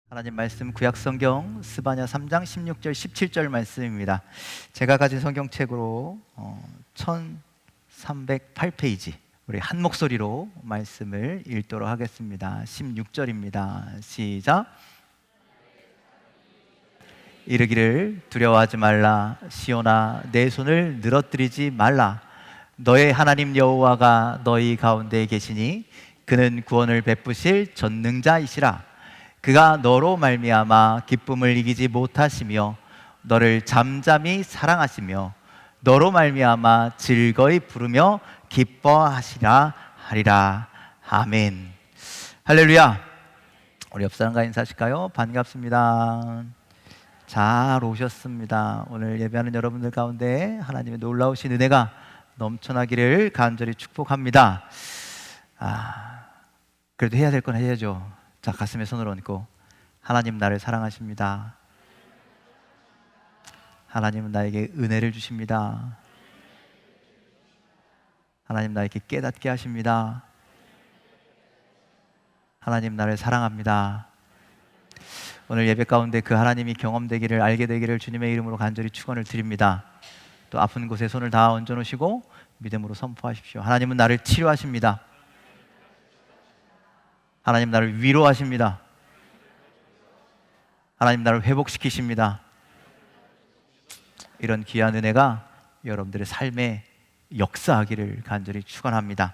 하나님 말씀 구약성경 스바냐 3장 16절 17절 말씀입니다. 제가 가진 성경책으로 1308페이지 우리 한 목소리로 말씀을 읽도록 하겠습니다. 16절입니다. 시작. 이르기를 두려워하지 말라. 시온아 내 손을 늘어뜨리지 말라. 너의 하나님 여호와가 너희 가운데 계시니 그는 구원을 베푸실 전능자이시라. 그가 너로 말미암아 기쁨을 이기지 못하시며 너를 잠잠히 사랑하시며 너로 말미암아 즐거이 부르며 기뻐하시라 하리라. 아멘. 할렐루야. 우리 옆 사람과 인사하실까요? 반갑습니다. 잘 오셨습니다. 오늘 예배하는 여러분들 가운데 하나님의 놀라우신 은혜가 넘쳐나기를 간절히 축복합니다. 그래도 해야 될 건 해야죠. 자, 가슴에 손을 얹고 하나님 나를 사랑하십니다. 하나님은 나에게 은혜를 주십니다. 하나님 나에게 깨닫게 하십니다. 하나님 나를 사랑합니다. 오늘 예배 가운데 그 하나님이 경험되기를 알게 되기를 주님의 이름으로 간절히 축원을 드립니다. 또 아픈 곳에 손을 다 얹어 놓으시고 믿음으로 선포하십시오. 하나님은 나를 치료하십니다. 하나님 나를 위로하십니다. 하나님 나를 회복시키십니다. 이런 귀한 은혜가 여러분들의 삶에 역사하기를 간절히 축원합니다.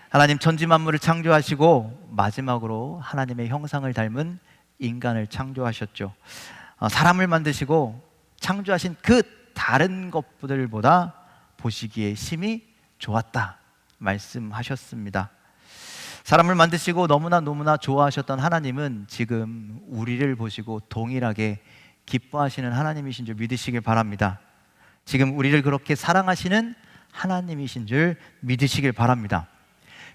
하나님 천지 만물을 창조하시고 마지막으로 하나님의 형상을 닮은 인간을 창조하셨죠. 사람을 만드시고 창조하신 그 다른 것들보다 보시기에 심히 좋았다 말씀하셨습니다. 사람을 만드시고 너무나 좋아하셨던 하나님은 지금 우리를 보시고 동일하게 기뻐하시는 하나님이신 줄 믿으시길 바랍니다. 지금 우리를 그렇게 사랑하시는 하나님이신 줄 믿으시길 바랍니다.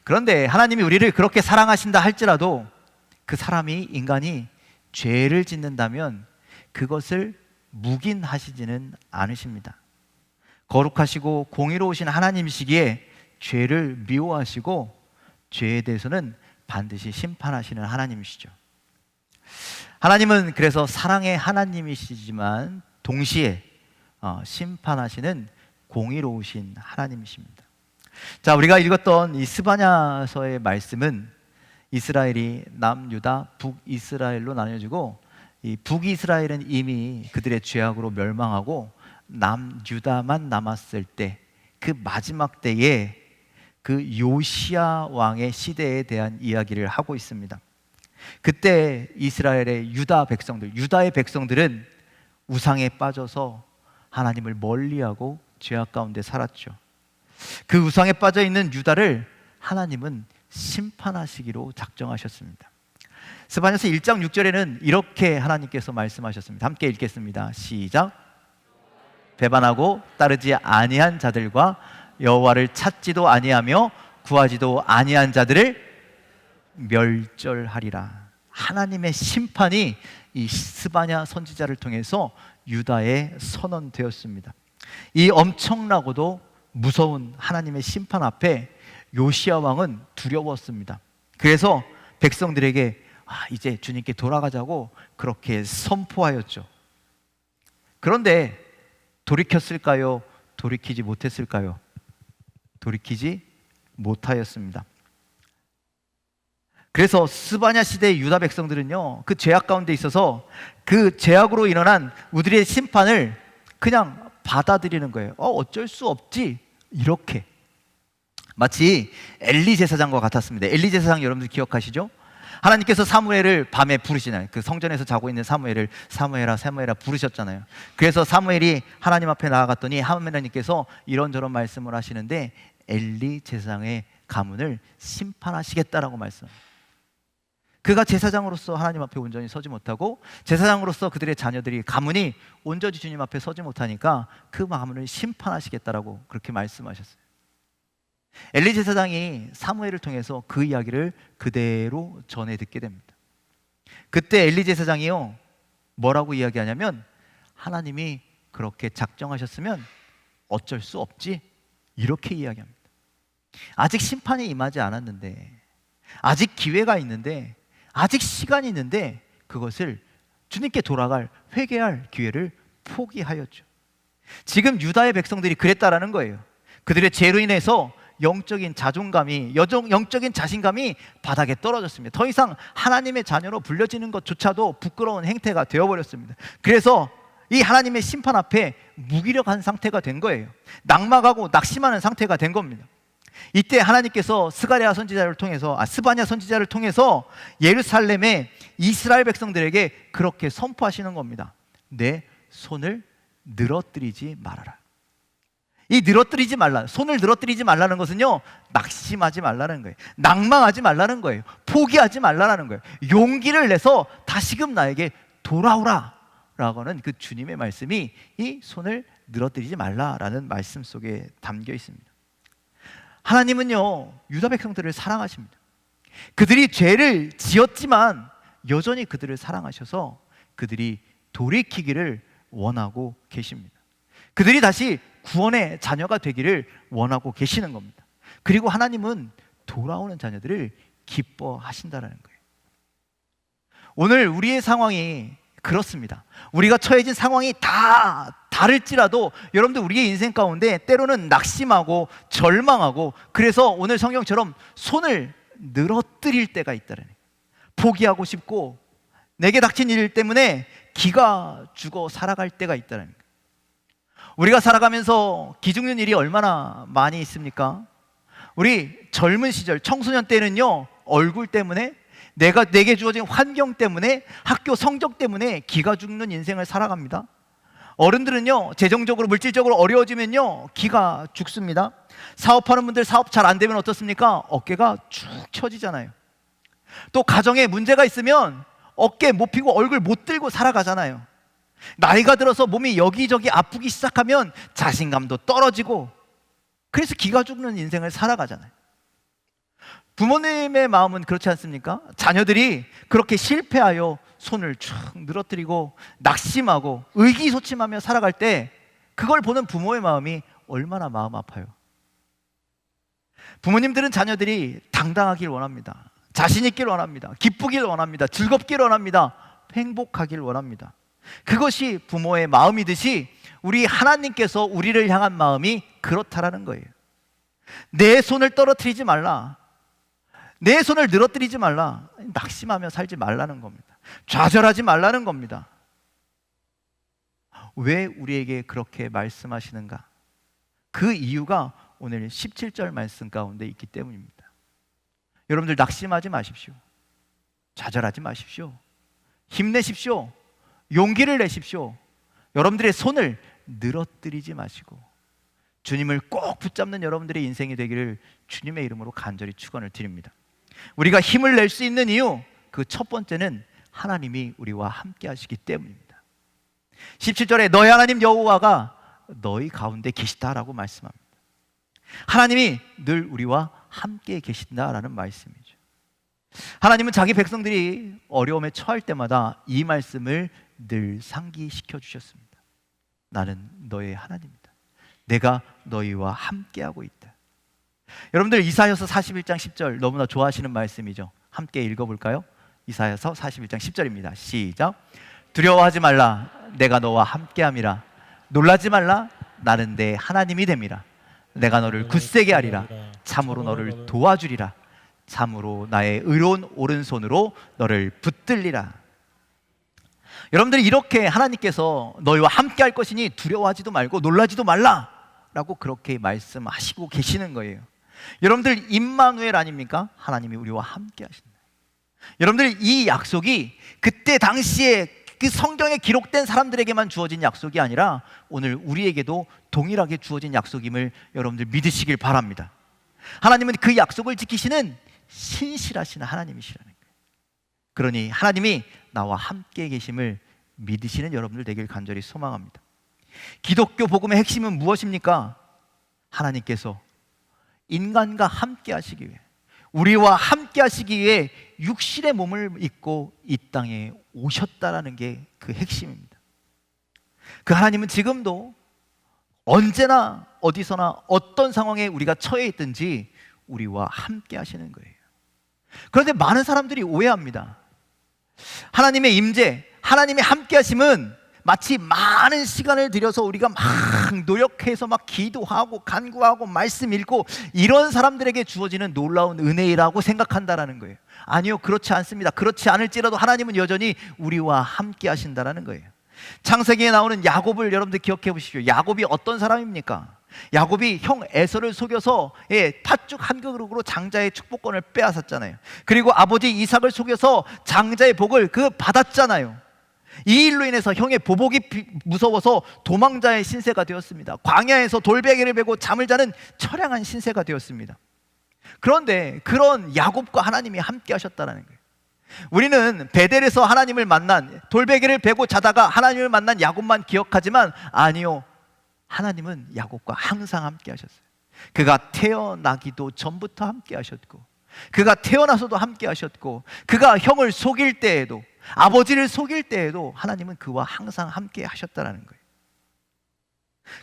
그런데 하나님이 우리를 그렇게 사랑하신다 할지라도 그 사람이, 인간이 죄를 짓는다면 그것을 묵인하시지는 않으십니다. 거룩하시고 공의로우신 하나님이시기에 죄를 미워하시고 죄에 대해서는 반드시 심판하시는 하나님이시죠. 하나님은 그래서 사랑의 하나님이시지만 동시에 심판하시는 공의로우신 하나님이십니다. 자, 우리가 읽었던 이 스바냐서의 말씀은 이스라엘이 남유다, 북이스라엘로 나뉘어지고 이 북이스라엘은 이미 그들의 죄악으로 멸망하고 남유다만 남았을 때 그 마지막 때에 그 요시야 왕의 시대에 대한 이야기를 하고 있습니다. 그때 이스라엘의 유다 백성들, 유다의 백성들은 우상에 빠져서 하나님을 멀리하고 죄악 가운데 살았죠. 그 우상에 빠져 있는 유다를 하나님은 심판하시기로 작정하셨습니다. 스바냐서 1장 6절에는 이렇게 하나님께서 말씀하셨습니다. 함께 읽겠습니다. 시작. 배반하고 따르지 아니한 자들과 여호와를 찾지도 아니하며 구하지도 아니한 자들을 멸절하리라. 하나님의 심판이 이 스바냐 선지자를 통해서 유다에 선언되었습니다. 이 엄청나고도 무서운 하나님의 심판 앞에 요시야 왕은 두려웠습니다. 그래서 백성들에게 이제 주님께 돌아가자고 그렇게 선포하였죠. 그런데 돌이켰을까요? 돌이키지 못했을까요? 돌이키지 못하였습니다. 그래서 스바냐 시대의 유다 백성들은요, 그 죄악 가운데 있어서 그 죄악으로 일어난 우리의 심판을 그냥 받아들이는 거예요. 어쩔 수 없지, 이렇게. 마치 엘리 제사장과 같았습니다. 엘리 제사장 여러분들 기억하시죠? 하나님께서 사무엘을 밤에 부르시나요? 그 성전에서 자고 있는 사무엘을 사무엘아 사무엘아 부르셨잖아요. 그래서 사무엘이 하나님 앞에 나아갔더니 하나님께서 이런저런 말씀을 하시는데 엘리 제사장의 가문을 심판하시겠다라고 말씀합니다. 그가 제사장으로서 하나님 앞에 온전히 서지 못하고 제사장으로서 그들의 자녀들이 가문이 온전히 주님 앞에 서지 못하니까 그 가문을 심판하시겠다라고 그렇게 말씀하셨어요. 엘리 제사장이 사무엘을 통해서 그 이야기를 그대로 전해 듣게 됩니다. 그때 엘리 제사장이요, 뭐라고 이야기하냐면 하나님이 그렇게 작정하셨으면 어쩔 수 없지, 이렇게 이야기합니다. 아직 심판이 임하지 않았는데, 아직 기회가 있는데, 아직 시간이 있는데 그것을 주님께 돌아갈 회개할 기회를 포기하였죠. 지금 유다의 백성들이 그랬다라는 거예요. 그들의 죄로 인해서 영적인 자존감이, 영적인 자신감이 바닥에 떨어졌습니다. 더 이상 하나님의 자녀로 불려지는 것조차도 부끄러운 행태가 되어버렸습니다. 그래서 이 하나님의 심판 앞에 무기력한 상태가 된 거예요. 낙망하고 낙심하는 상태가 된 겁니다. 이때 하나님께서 스바냐 선지자를 통해서 예루살렘의 이스라엘 백성들에게 그렇게 선포하시는 겁니다. 내 손을 늘어뜨리지 말아라. 이 늘어뜨리지 말라, 손을 늘어뜨리지 말라는 것은요, 낙심하지 말라는 거예요. 낭망하지 말라는 거예요. 포기하지 말라는 거예요. 용기를 내서 다시금 나에게 돌아오라 라고는 그 주님의 말씀이 이 손을 늘어뜨리지 말라라는 말씀 속에 담겨 있습니다. 하나님은요, 유다 백성들을 사랑하십니다. 그들이 죄를 지었지만 여전히 그들을 사랑하셔서 그들이 돌이키기를 원하고 계십니다. 그들이 다시 구원의 자녀가 되기를 원하고 계시는 겁니다. 그리고 하나님은 돌아오는 자녀들을 기뻐하신다는 거예요. 오늘 우리의 상황이 그렇습니다. 우리가 처해진 상황이 다 다를지라도 여러분들 우리의 인생 가운데 때로는 낙심하고 절망하고, 그래서 오늘 성경처럼 손을 늘어뜨릴 때가 있다는 거예요. 포기하고 싶고 내게 닥친 일 때문에 기가 죽어 살아갈 때가 있다는 거예요. 우리가 살아가면서 기죽는 일이 얼마나 많이 있습니까? 우리 젊은 시절 청소년 때는요, 얼굴 때문에, 내게 주어진 환경 때문에, 학교 성적 때문에 기가 죽는 인생을 살아갑니다. 어른들은요, 재정적으로 물질적으로 어려워지면요 기가 죽습니다. 사업하는 분들 사업 잘 안 되면 어떻습니까? 어깨가 축 처지잖아요. 또 가정에 문제가 있으면 어깨 못 펴고 얼굴 못 들고 살아가잖아요. 나이가 들어서 몸이 여기저기 아프기 시작하면 자신감도 떨어지고, 그래서 기가 죽는 인생을 살아가잖아요. 부모님의 마음은 그렇지 않습니까? 자녀들이 그렇게 실패하여 손을 쭉 늘어뜨리고 낙심하고 의기소침하며 살아갈 때 그걸 보는 부모의 마음이 얼마나 마음 아파요. 부모님들은 자녀들이 당당하길 원합니다. 자신 있길 원합니다. 기쁘길 원합니다. 즐겁길 원합니다. 행복하길 원합니다. 그것이 부모의 마음이듯이 우리 하나님께서 우리를 향한 마음이 그렇다라는 거예요. 내 손을 떨어뜨리지 말라, 내 손을 늘어뜨리지 말라, 낙심하며 살지 말라는 겁니다. 좌절하지 말라는 겁니다. 왜 우리에게 그렇게 말씀하시는가? 그 이유가 오늘 17절 말씀 가운데 있기 때문입니다. 여러분들 낙심하지 마십시오. 좌절하지 마십시오. 힘내십시오. 용기를 내십시오. 여러분들의 손을 늘어뜨리지 마시고 주님을 꼭 붙잡는 여러분들의 인생이 되기를 주님의 이름으로 간절히 축원을 드립니다. 우리가 힘을 낼 수 있는 이유, 그 첫 번째는 하나님이 우리와 함께 하시기 때문입니다. 17절에 너희 하나님 여호와가 너희 가운데 계시다라고 말씀합니다. 하나님이 늘 우리와 함께 계신다라는 말씀이죠. 하나님은 자기 백성들이 어려움에 처할 때마다 이 말씀을 늘 상기시켜 주셨습니다. 나는 너의 하나님이다. 내가 너희와 함께하고 있다. 여러분들 이사야서 41장 10절 너무나 좋아하시는 말씀이죠. 함께 읽어볼까요? 이사야서 41장 10절입니다. 시작. 두려워하지 말라, 내가 너와 함께함이라. 놀라지 말라, 나는 내 하나님이 됨이라. 내가 너를 굳세게 하리라. 참으로 너를 도와주리라. 참으로 나의 의로운 오른손으로 너를 붙들리라. 여러분들이 이렇게 하나님께서 너희와 함께 할 것이니 두려워하지도 말고 놀라지도 말라 라고 그렇게 말씀하시고 계시는 거예요. 여러분들 임마누엘 아닙니까? 하나님이 우리와 함께 하신다. 여러분들 이 약속이 그때 당시에 그 성경에 기록된 사람들에게만 주어진 약속이 아니라 오늘 우리에게도 동일하게 주어진 약속임을 여러분들 믿으시길 바랍니다. 하나님은 그 약속을 지키시는 신실하신 하나님이시라는 거예요. 그러니 하나님이 나와 함께 계심을 믿으시는 여러분들 되길 간절히 소망합니다. 기독교 복음의 핵심은 무엇입니까? 하나님께서 인간과 함께 하시기 위해, 우리와 함께 하시기 위해 육신의 몸을 입고 이 땅에 오셨다라는 게 그 핵심입니다. 그 하나님은 지금도 언제나 어디서나 어떤 상황에 우리가 처해 있든지 우리와 함께 하시는 거예요. 그런데 많은 사람들이 오해합니다. 하나님의 임재, 하나님의 함께 하심은 마치 많은 시간을 들여서 우리가 막 노력해서 막 기도하고 간구하고 말씀 읽고 이런 사람들에게 주어지는 놀라운 은혜라고 생각한다라는 거예요. 아니요, 그렇지 않습니다. 그렇지 않을지라도 하나님은 여전히 우리와 함께 하신다라는 거예요. 창세기에 나오는 야곱을 여러분들 기억해 보십시오. 야곱이 어떤 사람입니까? 야곱이 형 에서를 속여서 팥죽 한 그릇으로 장자의 축복권을 빼앗았잖아요. 그리고 아버지 이삭을 속여서 장자의 복을 받았잖아요. 이 일로 인해서 형의 보복이 무서워서 도망자의 신세가 되었습니다. 광야에서 돌베개를 베고 잠을 자는 처량한 신세가 되었습니다. 그런데 그런 야곱과 하나님이 함께 하셨다는 거예요. 우리는 베델에서 하나님을 만난, 돌베개를 베고 자다가 하나님을 만난 야곱만 기억하지만 아니요, 하나님은 야곱과 항상 함께 하셨어요. 그가 태어나기도 전부터 함께 하셨고, 그가 태어나서도 함께 하셨고, 그가 형을 속일 때에도, 아버지를 속일 때에도 하나님은 그와 항상 함께 하셨다는 거예요.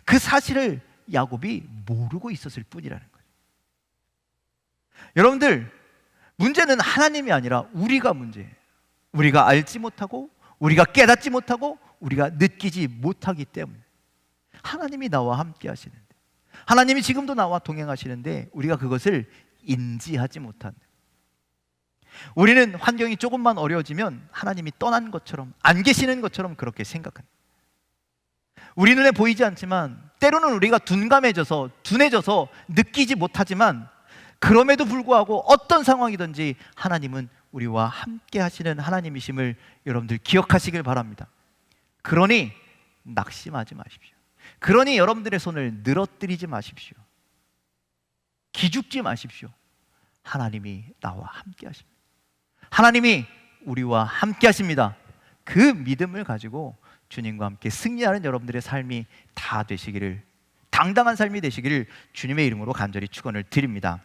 그 사실을 야곱이 모르고 있었을 뿐이라는 거예요. 여러분들, 문제는 하나님이 아니라 우리가 문제예요. 우리가 알지 못하고, 우리가 깨닫지 못하고, 우리가 느끼지 못하기 때문에. 하나님이 나와 함께 하시는데, 하나님이 지금도 나와 동행하시는데 우리가 그것을 인지하지 못한다. 우리는 환경이 조금만 어려워지면 하나님이 떠난 것처럼, 안 계시는 것처럼 그렇게 생각합니다. 우리 눈에 보이지 않지만 때로는 우리가 둔감해져서, 둔해져서 느끼지 못하지만, 그럼에도 불구하고 어떤 상황이든지 하나님은 우리와 함께 하시는 하나님이심을 여러분들 기억하시길 바랍니다. 그러니 낙심하지 마십시오. 그러니 여러분들의 손을 늘어뜨리지 마십시오. 기죽지 마십시오. 하나님이 나와 함께 하십니다. 하나님이 우리와 함께 하십니다. 그 믿음을 가지고 주님과 함께 승리하는 여러분들의 삶이 다 되시기를, 당당한 삶이 되시기를 주님의 이름으로 간절히 축원을 드립니다.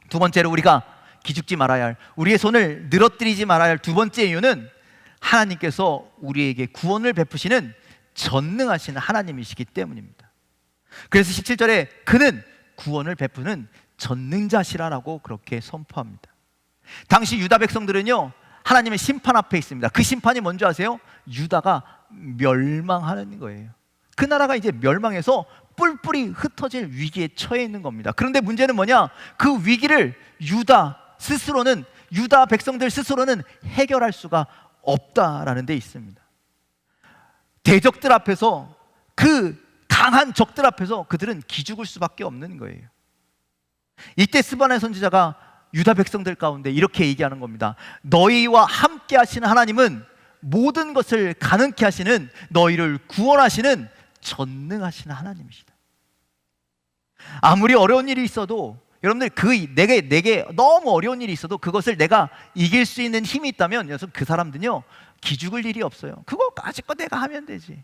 두 번째로 우리가 기죽지 말아야 할, 우리의 손을 늘어뜨리지 말아야 할 두 번째 이유는 하나님께서 우리에게 구원을 베푸시는 전능하신 하나님이시기 때문입니다. 그래서 17절에 그는 구원을 베푸는 전능자시라라고 그렇게 선포합니다. 당시 유다 백성들은요, 하나님의 심판 앞에 있습니다. 그 심판이 뭔지 아세요? 유다가 멸망하는 거예요. 그 나라가 이제 멸망해서 뿔뿔이 흩어질 위기에 처해 있는 겁니다. 그런데 문제는 뭐냐? 그 위기를 유다 백성들 스스로는 해결할 수가 없다라는 데 있습니다. 대적들 앞에서, 그 강한 적들 앞에서 그들은 기죽을 수밖에 없는 거예요. 이때 스바냐 선지자가 유다 백성들 가운데 이렇게 얘기하는 겁니다. 너희와 함께 하시는 하나님은 모든 것을 가능케 하시는, 너희를 구원하시는 전능하신 하나님이시다. 아무리 어려운 일이 있어도 여러분들, 내게 너무 어려운 일이 있어도 그것을 내가 이길 수 있는 힘이 있다면 그 사람들은요, 기죽을 일이 없어요. 그거 아직껏 내가 하면 되지.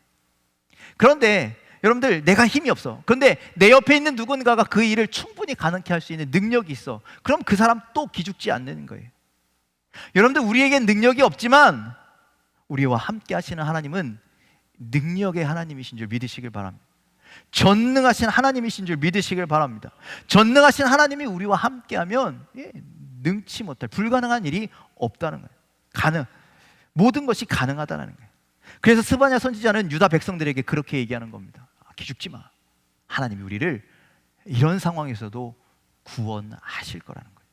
그런데 여러분들, 내가 힘이 없어. 그런데 내 옆에 있는 누군가가 그 일을 충분히 가능케 할 수 있는 능력이 있어. 그럼 그 사람 또 기죽지 않는 거예요. 여러분들, 우리에겐 능력이 없지만 우리와 함께 하시는 하나님은 능력의 하나님이신 줄 믿으시길 바랍니다. 전능하신 하나님이신 줄 믿으시길 바랍니다. 전능하신 하나님이 우리와 함께하면 능치 못할, 불가능한 일이 없다는 거예요. 모든 것이 가능하다는 거예요. 그래서 스바냐 선지자는 유다 백성들에게 그렇게 얘기하는 겁니다. 기죽지 마. 하나님이 우리를 이런 상황에서도 구원하실 거라는 거예요.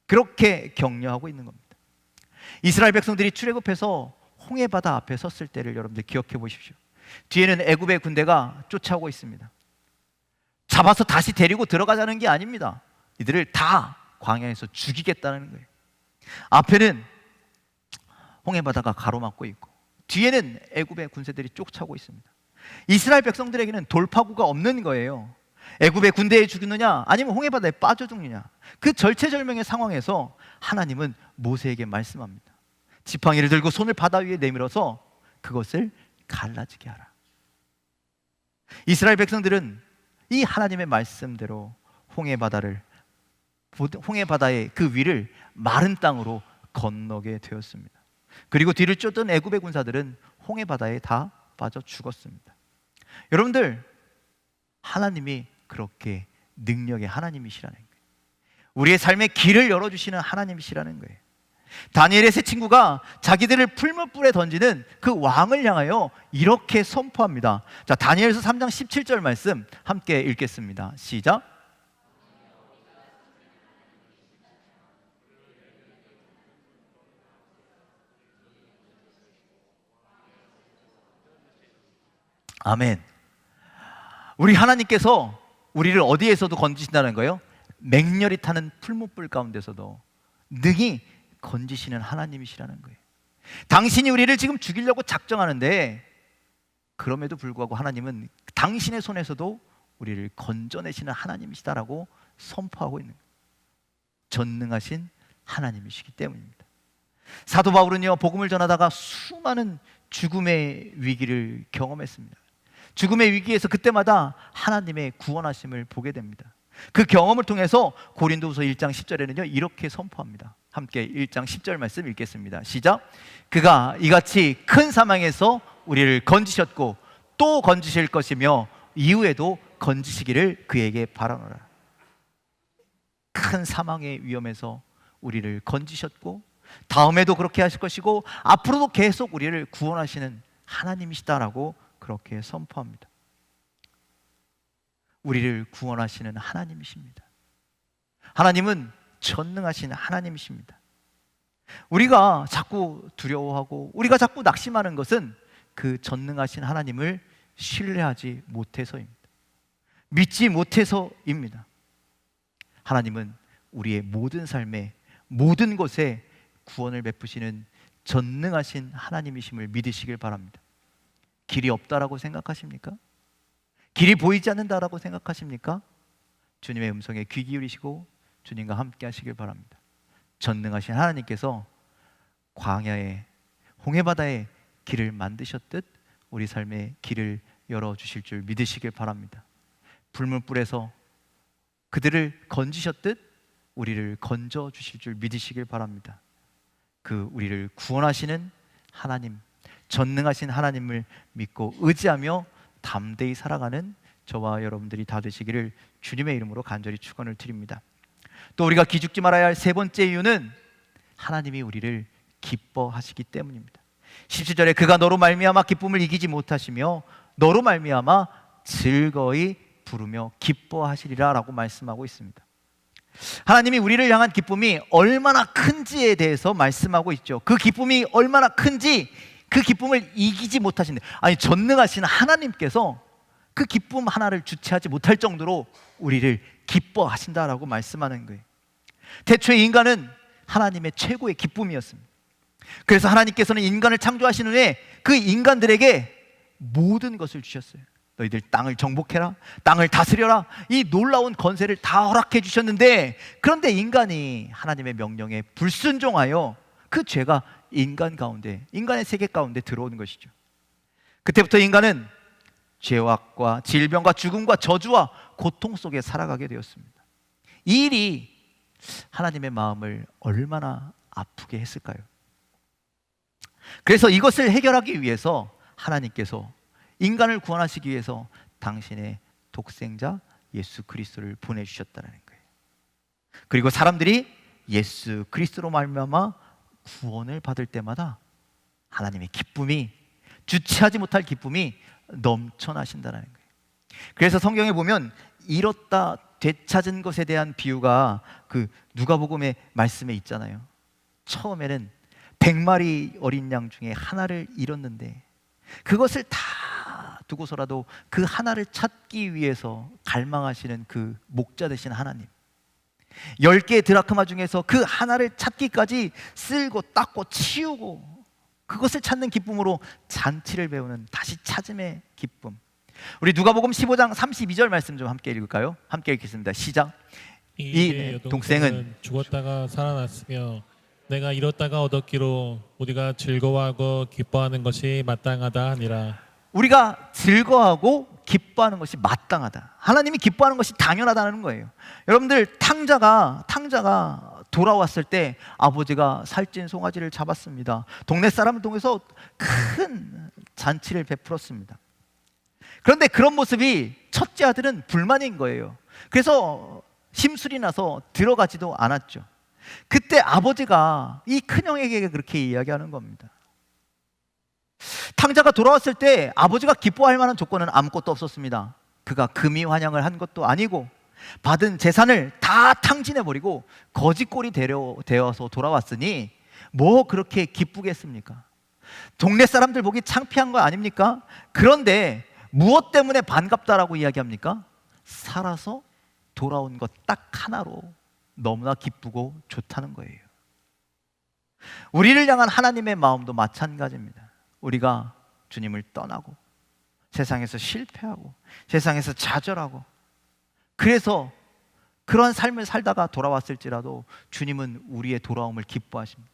그렇게 격려하고 있는 겁니다. 이스라엘 백성들이 출애굽해서 홍해바다 앞에 섰을 때를 여러분들 기억해 보십시오. 뒤에는 애굽의 군대가 쫓아오고 있습니다. 잡아서 다시 데리고 들어가자는 게 아닙니다. 이들을 다 광야에서 죽이겠다는 거예요. 앞에는 홍해바다가 가로막고 있고 뒤에는 애굽의 군대들이 쫓아오고 있습니다. 이스라엘 백성들에게는 돌파구가 없는 거예요. 애굽의 군대에 죽느냐 아니면 홍해바다에 빠져 죽느냐, 그 절체절명의 상황에서 하나님은 모세에게 말씀합니다. 지팡이를 들고 손을 바다 위에 내밀어서 그것을 갈라지게 하라. 이스라엘 백성들은 이 하나님의 말씀대로 홍해바다의 그 위를 마른 땅으로 건너게 되었습니다. 그리고 뒤를 쫓던 애굽의 군사들은 홍해바다에 다 빠져 죽었습니다. 여러분들, 하나님이 그렇게 능력의 하나님이시라는 거예요. 우리의 삶의 길을 열어주시는 하나님이시라는 거예요. 다니엘의 세 친구가 자기들을 풀무불에 던지는 그 왕을 향하여 이렇게 선포합니다. 자, 다니엘서 3장 17절 말씀 함께 읽겠습니다. 시작. 아멘. 우리 하나님께서 우리를 어디에서도 건지신다는 거예요? 맹렬히 타는 풀무불 가운데서도 능히 건지시는 하나님이시라는 거예요. 당신이 우리를 지금 죽이려고 작정하는데 그럼에도 불구하고 하나님은 당신의 손에서도 우리를 건져내시는 하나님이시다라고 선포하고 있는 거예요. 전능하신 하나님이시기 때문입니다. 사도 바울은요, 복음을 전하다가 수많은 죽음의 위기를 경험했습니다. 죽음의 위기에서 그때마다 하나님의 구원하심을 보게 됩니다. 그 경험을 통해서 고린도후서 1장 10절에는요 이렇게 선포합니다. 함께 1장 10절 말씀 읽겠습니다. 시작. 그가 이같이 큰 사망에서 우리를 건지셨고 또 건지실 것이며 이후에도 건지시기를 그에게 바라노라. 큰 사망의 위험에서 우리를 건지셨고 다음에도 그렇게 하실 것이고 앞으로도 계속 우리를 구원하시는 하나님이시다라고 그렇게 선포합니다. 우리를 구원하시는 하나님이십니다. 하나님은 전능하신 하나님이십니다. 우리가 자꾸 두려워하고 우리가 자꾸 낙심하는 것은 그 전능하신 하나님을 신뢰하지 못해서입니다. 믿지 못해서입니다. 하나님은 우리의 모든 삶에 모든 것에 구원을 베푸시는 전능하신 하나님이심을 믿으시길 바랍니다. 길이 없다라고 생각하십니까? 길이 보이지 않는다라고 생각하십니까? 주님의 음성에 귀 기울이시고 주님과 함께 하시길 바랍니다. 전능하신 하나님께서 광야에 홍해바다에 길을 만드셨듯 우리 삶의 길을 열어주실 줄 믿으시길 바랍니다. 불문불에서 그들을 건지셨듯 우리를 건져주실 줄 믿으시길 바랍니다. 그 우리를 구원하시는 하나님, 전능하신 하나님을 믿고 의지하며 담대히 살아가는 저와 여러분들이 다 되시기를 주님의 이름으로 간절히 축원을 드립니다. 또 우리가 기죽지 말아야 할 세 번째 이유는 하나님이 우리를 기뻐하시기 때문입니다. 17절에 그가 너로 말미암아 기쁨을 이기지 못하시며 너로 말미암아 즐거이 부르며 기뻐하시리라 라고 말씀하고 있습니다. 하나님이 우리를 향한 기쁨이 얼마나 큰지에 대해서 말씀하고 있죠. 그 기쁨이 얼마나 큰지 그 기쁨을 이기지 못하신데, 아니 전능하신 하나님께서 그 기쁨 하나를 주체하지 못할 정도로 우리를 기뻐하신다라고 말씀하는 거예요. 태초에 인간은 하나님의 최고의 기쁨이었습니다. 그래서 하나님께서는 인간을 창조하신 후에 그 인간들에게 모든 것을 주셨어요. 너희들 땅을 정복해라, 땅을 다스려라, 이 놀라운 권세를 다 허락해 주셨는데, 그런데 인간이 하나님의 명령에 불순종하여 그 죄가 인간 가운데, 인간의 세계 가운데 들어오는 것이죠. 그때부터 인간은 죄악과 질병과 죽음과 저주와 고통 속에 살아가게 되었습니다. 이 일이 하나님의 마음을 얼마나 아프게 했을까요? 그래서 이것을 해결하기 위해서 하나님께서 인간을 구원하시기 위해서 당신의 독생자 예수 그리스도를 보내주셨다는 거예요. 그리고 사람들이 예수 그리스도로 말미암아 구원을 받을 때마다 하나님의 기쁨이, 주체하지 못할 기쁨이 넘쳐나신다는 거예요. 그래서 성경에 보면 잃었다 되찾은 것에 대한 비유가 그 누가복음의 말씀에 있잖아요. 처음에는 100마리 어린 양 중에 하나를 잃었는데 그것을 다 두고서라도 그 하나를 찾기 위해서 갈망하시는 그 목자 되신 하나님, 10개의 드라크마 중에서 그 하나를 찾기까지 쓸고 닦고 치우고 그것을 찾는 기쁨으로 잔치를 배우는 다시 찾음의 기쁨. 우리 누가복음 15장 32절 말씀 좀 함께 읽을까요? 함께 읽겠습니다. 시작. 이 동생은 죽었다가 살아났으며 내가 잃었다가 얻었기로 우리가 즐거워하고 기뻐하는 것이 마땅하다 하니라. 우리가 즐거워하고 기뻐하는 것이 마땅하다. 하나님이 기뻐하는 것이 당연하다는 거예요. 여러분들 탕자가 돌아왔을 때 아버지가 살찐 송아지를 잡았습니다. 동네 사람을 통해서 큰 잔치를 베풀었습니다. 그런데 그런 모습이 첫째 아들은 불만인 거예요. 그래서 심술이 나서 들어가지도 않았죠. 그때 아버지가 이 큰형에게 그렇게 이야기하는 겁니다. 탕자가 돌아왔을 때 아버지가 기뻐할 만한 조건은 아무것도 없었습니다. 그가 금이 환영을 한 것도 아니고 받은 재산을 다 탕진해버리고 거지꼴이 되어서 돌아왔으니 뭐 그렇게 기쁘겠습니까? 동네 사람들 보기 창피한 거 아닙니까? 그런데 무엇 때문에 반갑다라고 이야기합니까? 살아서 돌아온 것 딱 하나로 너무나 기쁘고 좋다는 거예요. 우리를 향한 하나님의 마음도 마찬가지입니다. 우리가 주님을 떠나고 세상에서 실패하고 세상에서 좌절하고 그래서 그런 삶을 살다가 돌아왔을지라도 주님은 우리의 돌아옴을 기뻐하십니다.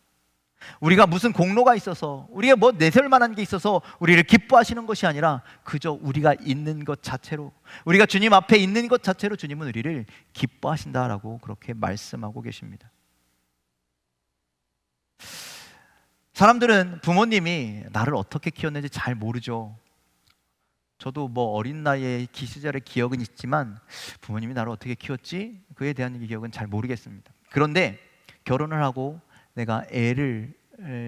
우리가 무슨 공로가 있어서 우리가 뭐 내세울 만한 게 있어서 우리를 기뻐하시는 것이 아니라 그저 우리가 있는 것 자체로, 우리가 주님 앞에 있는 것 자체로 주님은 우리를 기뻐하신다라고 그렇게 말씀하고 계십니다. 사람들은 부모님이 나를 어떻게 키웠는지 잘 모르죠. 저도 뭐 어린 나이에 시절의 기억은 있지만 부모님이 나를 어떻게 키웠지? 그에 대한 기억은 잘 모르겠습니다. 그런데 결혼을 하고 내가 애를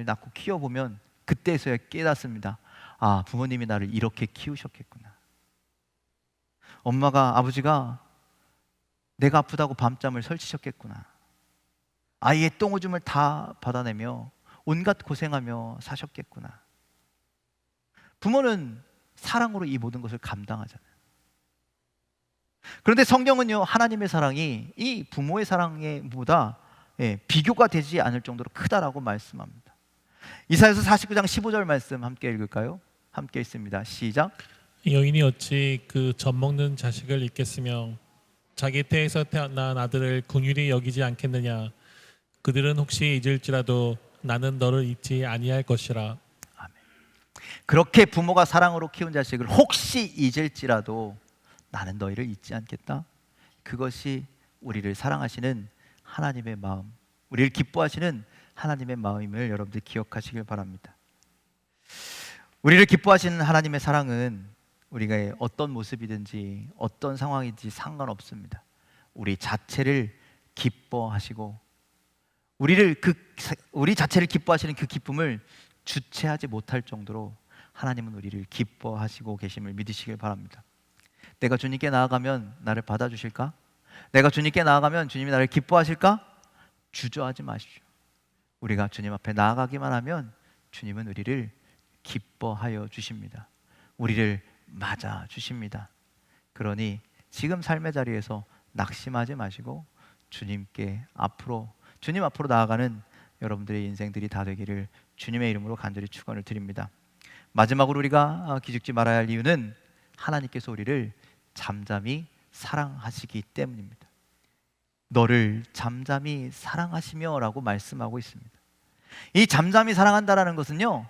낳고 키워보면 그때서야 깨닫습니다. 아, 부모님이 나를 이렇게 키우셨겠구나. 엄마가, 아버지가 내가 아프다고 밤잠을 설치셨겠구나. 아이의 똥오줌을 다 받아내며 온갖 고생하며 사셨겠구나. 부모는 사랑으로 이 모든 것을 감당하잖아요. 그런데 성경은요, 하나님의 사랑이 이 부모의 사랑보다 비교가 되지 않을 정도로 크다라고 말씀합니다. 이사야서 49장 15절 말씀 함께 읽을까요? 함께 읽습니다. 시작. 여인이 어찌 그 젖 먹는 자식을 잊겠으며 자기 태에서 태어난 아들을 긍휼히 여기지 않겠느냐. 그들은 혹시 잊을지라도 나는 너를 잊지 아니할 것이라. 아멘. 그렇게 부모가 사랑으로 키운 자식을 혹시 잊을지라도 나는 너희를 잊지 않겠다. 그것이 우리를 사랑하시는 하나님의 마음, 우리를 기뻐하시는 하나님의 마음임을 여러분들 기억하시길 바랍니다. 우리를 기뻐하시는 하나님의 사랑은 우리가 어떤 모습이든지 어떤 상황이든지 상관없습니다. 우리 자체를 기뻐하시고 우리 자체를 기뻐하시는 그 기쁨을 주체하지 못할 정도로 하나님은 우리를 기뻐하시고 계심을 믿으시길 바랍니다. 내가 주님께 나아가면 나를 받아주실까? 내가 주님께 나아가면 주님이 나를 기뻐하실까? 주저하지 마십시오. 우리가 주님 앞에 나아가기만 하면 주님은 우리를 기뻐하여 주십니다. 우리를 맞아 주십니다. 그러니 지금 삶의 자리에서 낙심하지 마시고 주님 앞으로 나아가는 여러분들의 인생들이 다 되기를 주님의 이름으로 간절히 축원을 드립니다. 마지막으로 우리가 기죽지 말아야 할 이유는 하나님께서 우리를 잠잠히 사랑하시기 때문입니다. 너를 잠잠히 사랑하시며 라고 말씀하고 있습니다. 이 잠잠히 사랑한다라는 것은요,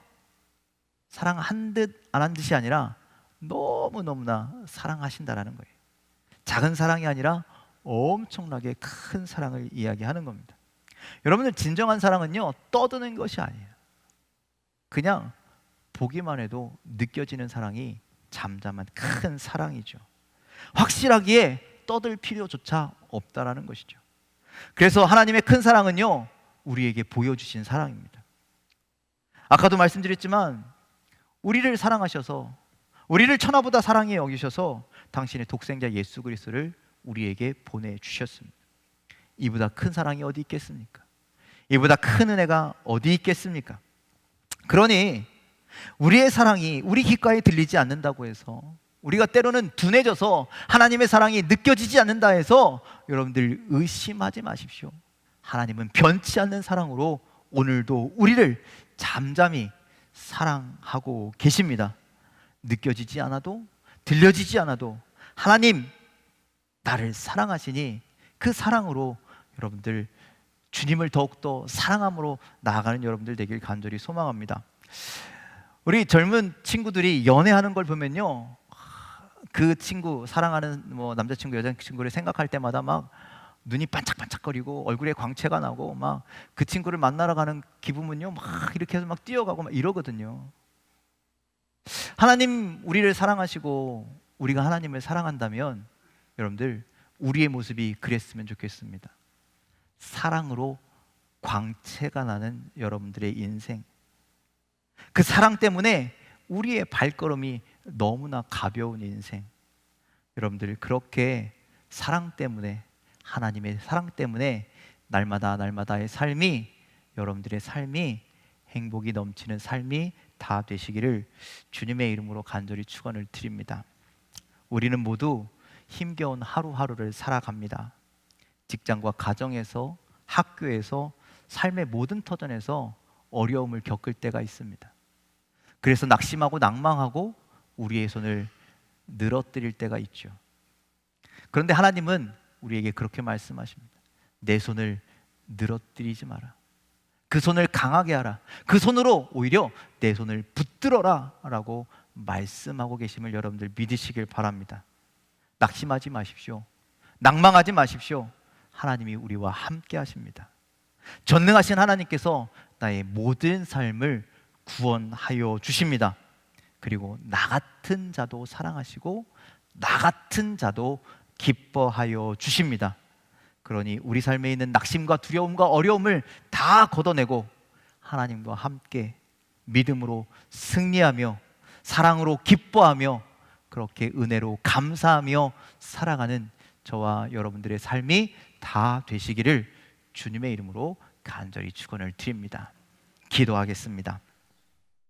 사랑한 듯 안 한 듯이 아니라 너무너무나 사랑하신다라는 거예요. 작은 사랑이 아니라 엄청나게 큰 사랑을 이야기하는 겁니다. 여러분들, 진정한 사랑은요, 떠드는 것이 아니에요. 그냥 보기만 해도 느껴지는 사랑이 잠잠한 큰 사랑이죠. 확실하기에 떠들 필요조차 없다라는 것이죠. 그래서 하나님의 큰 사랑은요, 우리에게 보여주신 사랑입니다. 아까도 말씀드렸지만 우리를 사랑하셔서, 우리를 천하보다 사랑히 여기셔서 당신의 독생자 예수 그리스도를 우리에게 보내주셨습니다. 이보다 큰 사랑이 어디 있겠습니까? 이보다 큰 은혜가 어디 있겠습니까? 그러니 우리의 사랑이 우리 귓가에 들리지 않는다고 해서, 우리가 때로는 둔해져서 하나님의 사랑이 느껴지지 않는다 해서 여러분들 의심하지 마십시오. 하나님은 변치 않는 사랑으로 오늘도 우리를 잠잠히 사랑하고 계십니다. 느껴지지 않아도, 들려지지 않아도 하나님 나를 사랑하시니 그 사랑으로 여러분들 주님을 더욱더 사랑함으로 나아가는 여러분들 되길 간절히 소망합니다. 우리 젊은 친구들이 연애하는 걸 보면요, 그 친구, 사랑하는 남자친구, 여자친구를 생각할 때마다 막 눈이 반짝반짝거리고 얼굴에 광채가 나고 막 그 친구를 만나러 가는 기분은요, 막 이렇게 해서 막 뛰어가고 막 이러거든요. 하나님 우리를 사랑하시고 우리가 하나님을 사랑한다면 여러분들, 우리의 모습이 그랬으면 좋겠습니다. 사랑으로 광채가 나는 여러분들의 인생, 그 사랑 때문에 우리의 발걸음이 너무나 가벼운 인생, 여러분들 그렇게 사랑 때문에, 하나님의 사랑 때문에 날마다 날마다의 삶이, 여러분들의 삶이 행복이 넘치는 삶이 다 되시기를 주님의 이름으로 간절히 축원을 드립니다. 우리는 모두 힘겨운 하루하루를 살아갑니다. 직장과 가정에서, 학교에서, 삶의 모든 터전에서 어려움을 겪을 때가 있습니다. 그래서 낙심하고 낭망하고 우리의 손을 늘어뜨릴 때가 있죠. 그런데 하나님은 우리에게 그렇게 말씀하십니다. 내 손을 늘어뜨리지 마라. 그 손을 강하게 하라. 그 손으로 오히려 내 손을 붙들어라 라고 말씀하고 계심을 여러분들 믿으시길 바랍니다. 낙심하지 마십시오. 낭망하지 마십시오. 하나님이 우리와 함께 하십니다. 전능하신 하나님께서 나의 모든 삶을 구원하여 주십니다. 그리고 나 같은 자도 사랑하시고 나 같은 자도 기뻐하여 주십니다. 그러니 우리 삶에 있는 낙심과 두려움과 어려움을 다 걷어내고 하나님과 함께 믿음으로 승리하며 사랑으로 기뻐하며 그렇게 은혜로 감사하며 살아가는 저와 여러분들의 삶이 다 되시기를 주님의 이름으로 간절히 축원을 드립니다. 기도하겠습니다.